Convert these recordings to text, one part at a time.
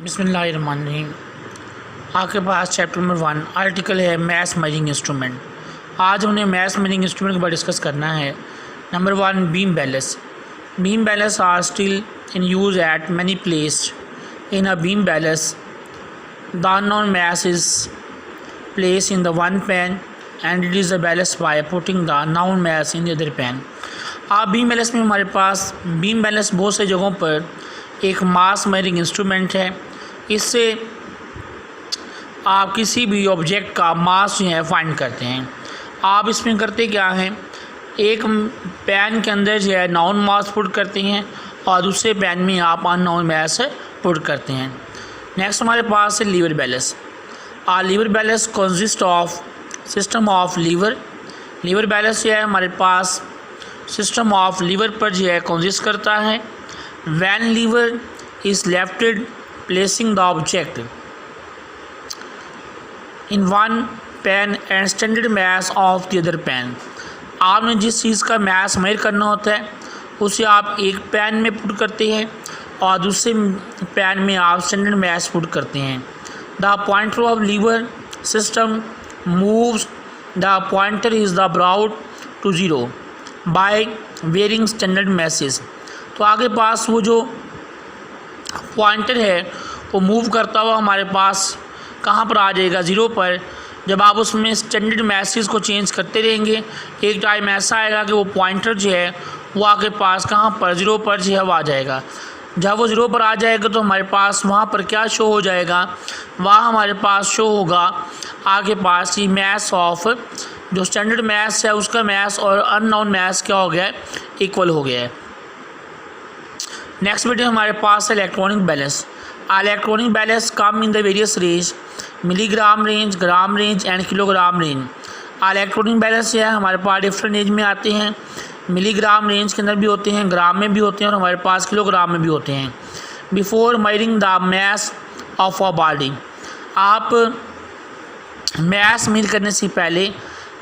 बिस्मिल्लाहिर्रहमानिर्रहीम। आपके पास chapter number 1 article है मैथ मेजरिंग इंस्ट्रूमेंट। आज हमने मैथ मेजरिंग इंस्ट्रूमेंट के बारे में डिस्कस करना है। Number 1 beam balance. Beam balance are still in use at many place. In a beam balance the unknown mass is placed in the one pan and it is balanced by putting the known mass in the other pan। आप beam balance में हमारे पास beam balance बहुत से जगहों पर एक मास measuring instrument है। इससे आप किसी भी ऑब्जेक्ट का मास जो है फाइंड करते हैं। आप इसमें करते क्या हैं, एक पैन के अंदर जो है नाउन मास पुट करते हैं और दूसरे पैन में आप अननोन मास पुट करते हैं। नेक्स्ट हमारे पास है lever balance. Lever balance consist of system of lever. Lever balance जो है हमारे पास सिस्टम ऑफ लीवर पर जो है कंसिस्ट करता है। When lever is lifted placing the object in one pan and standard mass of the other pan. आपने जिस चीज़ का मास मेजर करना होता है उसे आप एक पैन में पुट करते हैं और दूसरे पैन में आप स्टैंडर्ड मास पुट करते हैं। The pointer of lever system moves the pointer is the brought to zero by varying standard masses. तो आगे पास वो जो पॉइंटर है वो मूव करता हुआ हमारे पास कहाँ पर आ जाएगा, ज़ीरो पर। जब आप उसमें स्टैंडर्ड मैसेज को चेंज करते रहेंगे, एक टाइम ऐसा आएगा कि वो पॉइंटर जो है वो आपके पास कहाँ पर, ज़ीरो पर जो है वो आ जाएगा। जब वो ज़ीरो पर आ जाएगा तो हमारे पास वहाँ पर क्या शो हो जाएगा, वहाँ हमारे पास शो होगा आगे पास ही मैस ऑफ जो स्टैंडर्ड मैस है उसका मैस और अननोन मैस क्या हो गया है, इक्वल हो गया है। नेक्स्ट वीडियो हमारे पास है electronic balance. Electronic balance come in the various range, milligram range, gram range and kilogram range. Electronic balance है हमारे पास डिफरेंट रेंज में आते हैं। मिलीग्राम रेंज के अंदर भी होते हैं, ग्राम में भी होते हैं और हमारे पास किलोग्राम में भी होते हैं। Before measuring the mass of a body, आप मास मेजर करने से पहले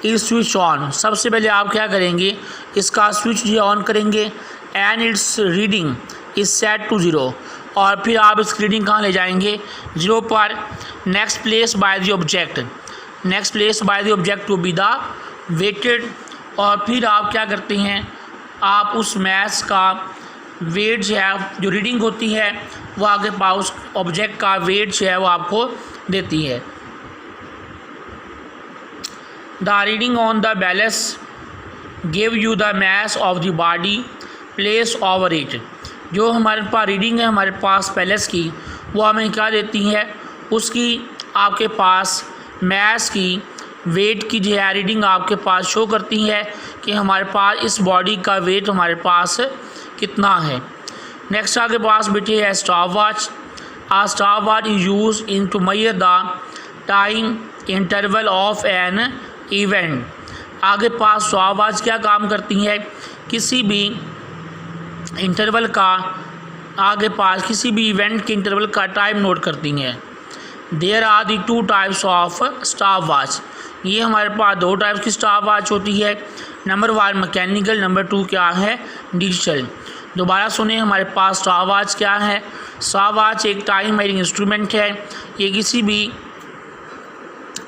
इस स्विच ऑन, सबसे पहले आप क्या करेंगे, इसका स्विच जो ऑन करेंगे and its reading is set to zero. और फिर आप इस रीडिंग कहाँ ले जाएंगे, ज़ीरो पर। Next place by the object, next place by the object to be the weighted. और फिर आप क्या करते हैं, आप उस मैस का वेट जो है, जो रीडिंग होती है वो आगे पास उस ऑब्जेक्ट का वेट जो है वो आपको देती है। The reading on the balance give you the mass of the body place over it. जो हमारे पास रीडिंग है हमारे पास बैलेंस की, वो हमें क्या देती है, उसकी आपके पास मास की वेट की जो है रीडिंग आपके पास शो करती है कि हमारे पास इस बॉडी का वेट हमारे पास कितना है। नेक्स्ट आपके पास बेटे है stop watch. A stop watch is use in to measure the time interval of an event. आगे पास स्टॉप वॉच क्या काम करती है, किसी भी इंटरवल का, आगे पास किसी भी इवेंट के इंटरवल का टाइम नोट करती हैं। There are the two types of stop watch. ये हमारे पास दो टाइप्स की स्टॉप वॉच होती है। नंबर 1 मैकेनिकल, नंबर 2 क्या है, डिजिटल। दोबारा सुने हमारे पास स्टॉप वॉच क्या है। स्टॉप वॉच एक टाइम मेजरिंग इंस्ट्रूमेंट है। ये किसी भी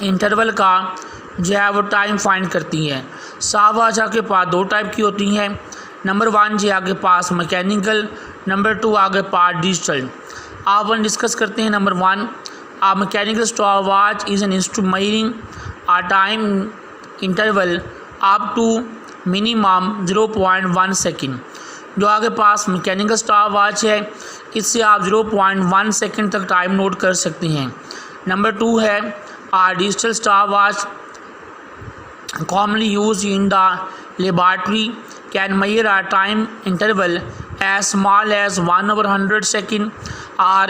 इंटरवल का जो है वो टाइम फाइंड करती है। स्टॉप वॉच आपके पास दो टाइप की होती हैं। नंबर 1 जो आगे पास मैकेनिकल, नंबर 2 आगे पास डिजिटल। आप वन डिस्कस करते हैं। Number 1 a mechanical stop watch is an instrument measuring a time interval up to minimum 0.1 second. जो आगे पास मैकेनिकल स्टॉप वॉच है इससे आप 0.1 सेकेंड तक टाइम नोट कर सकते हैं। नंबर 2 है a digital stop watch commonly use in the laboratory can measure a time interval as small as 1/100 second or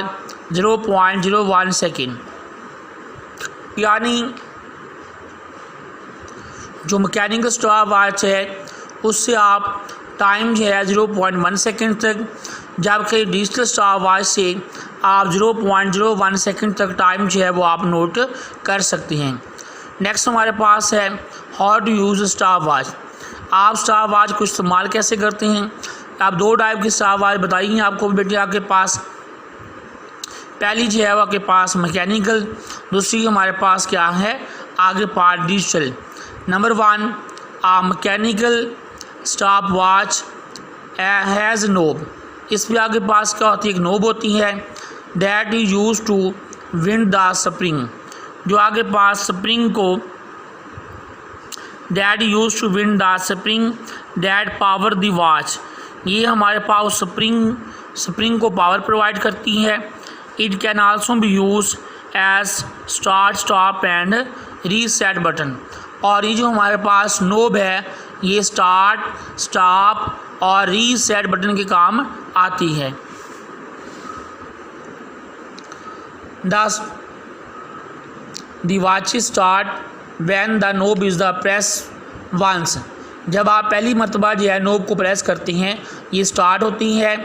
0.01 second. यानी जो मैकेनिकल स्टॉप वॉच है उससे आप टाइम जो है 0.1 सेकेंड तक, जबकि डिजिटल स्टॉप वॉच से आप 0.01 सेकेंड तक टाइम जो है वो आप नोट कर सकते हैं। नेक्स्ट हमारे पास है how to use stop watch. आप स्टॉप वॉच को इस्तेमाल कैसे करते हैं। आप दो टाइप की स्टॉप वॉच बताइए आपको बेटे आपके पास। पहली जो है वो आपके पास मैकेनिकल, दूसरी हमारे पास क्या है आगे part digital. Number 1 mechanical stop watch has knob, इसमें आगे पास क्या होती है एक नोब होती है, that is use to wind the spring, जो आगे पास स्प्रिंग को that use to wind the spring that power the watch, ये हमारे पास स्प्रिंग को पावर प्रोवाइड करती है। It can also be use as start stop and reset button, और ये जो हमारे पास नोब है ये स्टार्ट स्टॉप और रीसेट बटन के काम आती है। The watch start when the knob is the press once, जब आप पहली मरतबा जो है नोब को प्रेस करते हैं ये स्टार्ट होती है।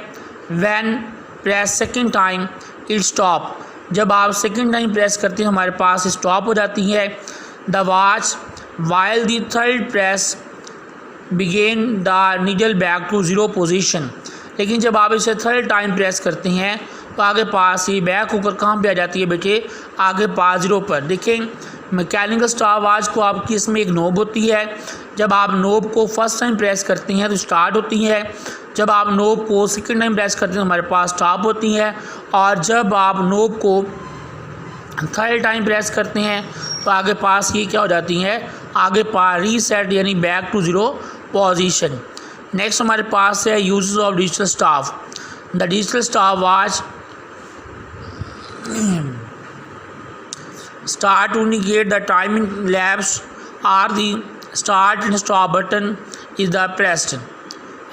When press second time it stop, जब आप सेकेंड टाइम प्रेस करते हैं हमारे पास स्टॉप हो जाती है। The watch while the third press begin the needle back to zero position, लेकिन जब आप इसे थर्ड टाइम प्रेस करते हैं तो आगे पास ये बैक होकर कहाँ पे आ जाती है बेटे, आगे पास ज़ीरो पर। देखें मैकेनिकल स्टॉप वॉच को आपकी इसमें एक नोब होती है, जब आप नोब को फर्स्ट टाइम प्रेस करते हैं तो स्टार्ट होती है, जब आप नोब को सेकंड टाइम प्रेस करते हैं तो हमारे पास स्टॉप होती है, और जब आप नोब को थर्ड टाइम प्रेस करते हैं तो आगे पास ये क्या हो जाती है, आगे पास रीसेट यानी back to zero position. Next हमारे पास है uses of digital stop. The digital stop watch start to indicate the timing lapse or the start and stop button is the pressed.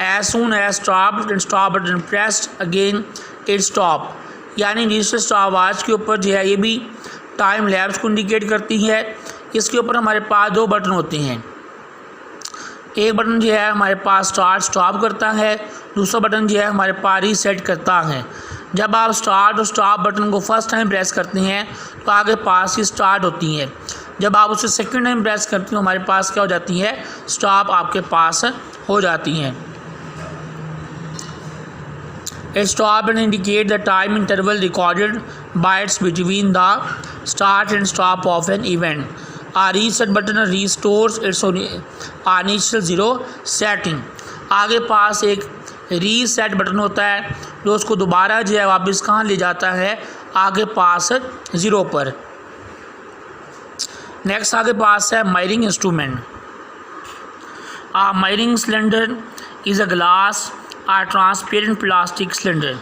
As soon as stop and stop button pressed again it stop, यानी digital stop watch के ऊपर जो है ये भी time lapse को indicate करती है। इसके ऊपर हमारे पास दो बटन होते हैं, एक बटन जो है हमारे पास स्टार्ट स्टॉप करता है, दूसरा बटन जो है हमारे पास रीसेट करता है। जब आप स्टार्ट और स्टॉप बटन को फर्स्ट टाइम प्रेस करते हैं तो आगे पास ही स्टार्ट होती है, जब आप उसे सेकंड टाइम प्रेस करते हो हमारे पास क्या हो जाती है, स्टॉप आपके पास हो जाती है। A stop and indicate the time interval recorded bytes between the start and stop of an event. A reset button restores its initial zero setting. आगे पास एक रीसेट बटन होता है जो उसको दोबारा जो है वापस कहाँ ले जाता है, आगे पास ज़ीरो पर। नेक्स्ट आगे पास है measuring instrument. Measuring cylinder is a glass और ट्रांसपेरेंट प्लास्टिक सिलेंडर।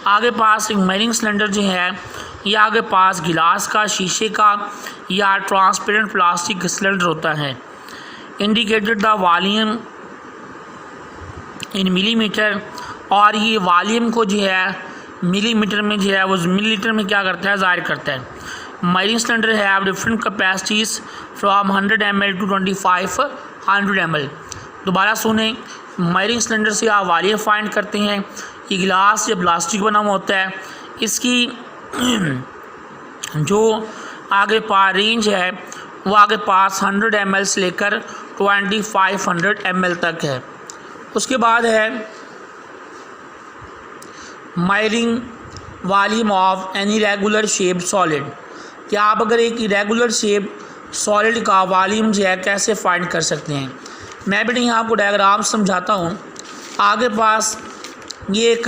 आगे पास एक मेजरिंग सिलेंडर जो है ये आगे पास गिलास का, शीशे का या ट्रांसपेरेंट प्लास्टिक सिलेंडर होता है। Indicated the volume in millimetre, और ये वॉल्यूम को जो है मिलीमीटर में जो है वो मिलीलीटर में क्या करता है, ज़ाहिर करता है। Measuring cylinder have different capacities from 100 ml to 2500 ml। दोबारा सुने, मेजरिंग सिलेंडर से आप वॉल्यूम फाइंड करते हैं। ये गिलास या प्लास्टिक बना हुआ होता है, इसकी जो आगे पास रेंज है वो आगे पास 100 ml से लेकर 2500 ml तक है। उसके बाद है measuring volume of any regular shape solid, कि आप अगर एक इरेगुलर शेप सॉलिड का वॉल्यूम जो है कैसे फाइंड कर सकते हैं। मैं भी यहाँ आपको डायग्राम समझाता हूँ। आगे पास ये एक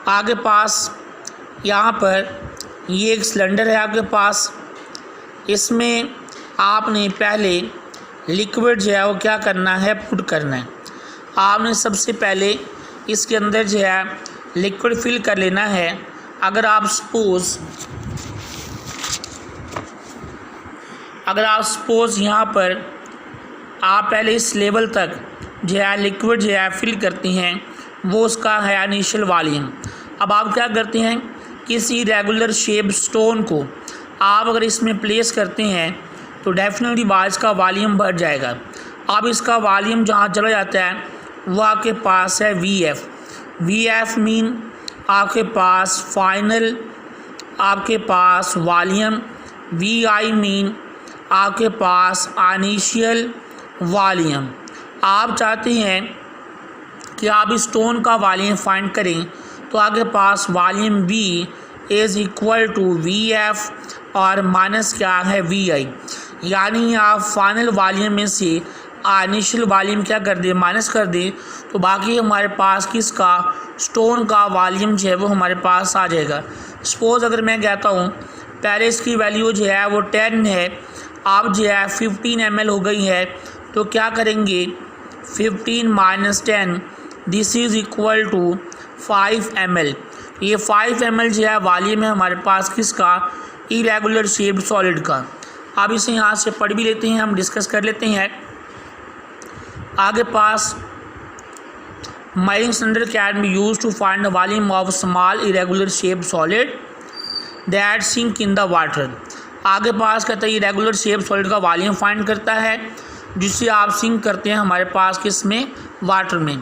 आगे पास यहाँ पर ये एक सिलेंडर है आपके पास, इसमें आपने पहले लिक्विड जो है वो क्या करना है, पुट करना है। आपने सबसे पहले इसके अंदर जो है लिक्विड फिल कर लेना है। अगर आप सपोज़ यहाँ पर आप पहले इस लेवल तक जो है लिक्विड जो है फिल करते हैं, वो उसका है इनिशियल वॉल्यूम। अब आप क्या करते हैं, किसी रेगुलर शेप स्टोन को आप अगर इसमें प्लेस करते हैं तो डेफिनेटली बाज का वॉल्यूम बढ़ जाएगा। अब इसका वॉल्यूम जहाँ चला जाता है वो आपके पास है वी एफ मीन आपके पास फाइनल आपके पास वॉल्यूम, वी आई मीन आपके पास इनिशियल वॉल्यूम। आप चाहते हैं कि आप इस स्टोन का वॉल्यूम फाइंड करें तो आपके पास volume V is equal to VF और माइनस क्या है VI, यानी आप फाइनल वॉल्यूम में से इनिशियल वॉल्यूम क्या कर दें, माइनस कर दें, तो बाकी हमारे पास किसका, स्टोन का वॉल्यूम जो है वो हमारे पास आ जाएगा। सपोज़ अगर मैं कहता हूँ पहले इसकी वैल्यू जो है वो 10 है, अब जो है 15 ml हो गई है, तो क्या करेंगे 15 minus 10 this is equal to 5 ml। ये 5 ml जो है वॉल्यूम है हमारे पास किसका, इरेगुलर शेप्ड सॉलिड का। अब इसे यहाँ से पढ़ भी लेते हैं, हम डिस्कस कर लेते हैं। आगे पास measuring standard can be used to find the volume of small irregular shaped solid that sink in the water। आगे पास कहता है इरेगुलर शेप सॉलिड का वॉल्यूम फाइंड करता है जिससे आप सिंक करते हैं हमारे पास किसमें, वाटर में।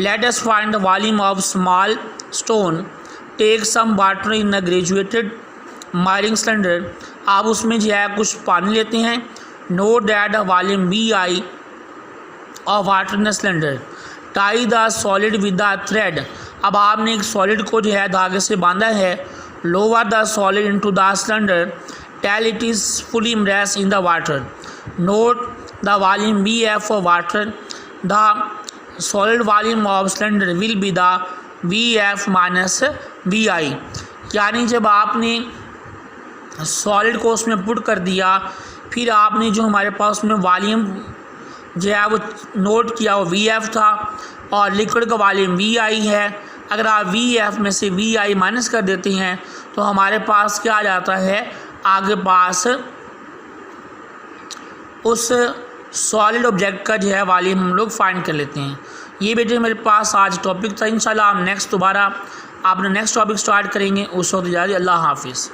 Let us find the volume of small stone, take some water in a graduated measuring cylinder. आप उसमें जो है कुछ पानी लेते हैं। Note that the volume VI of water in cylinder, tie the solid with the thread. अब आपने एक सॉलिड को जो है धागे से बांधा है। Lower the solid into the cylinder till it is fully immersed in the water. Note the volume VF of water, the solid volume of cylinder will be the VF minus VI। यानी जब आपने solid को उसमें put कर दिया, फिर आपने जो हमारे पास उसमें वॉल्यूम जो है वो नोट किया वो VF था और लिक्विड का वॉल्यूम VI है। अगर आप VF में से VI माइनस कर देते हैं तो हमारे पास क्या आ जाता है, आगे पास उस सॉलिड ऑब्जेक्ट का जो है वॉल्यूम हम लोग फाइंड कर लेते हैं। ये बेटे मेरे पास आज टॉपिक था। इंशाल्लाह हम नेक्स्ट दोबारा आपने नेक्स्ट टॉपिक स्टार्ट करेंगे। उस वक्त अल्लाह हाफिज़।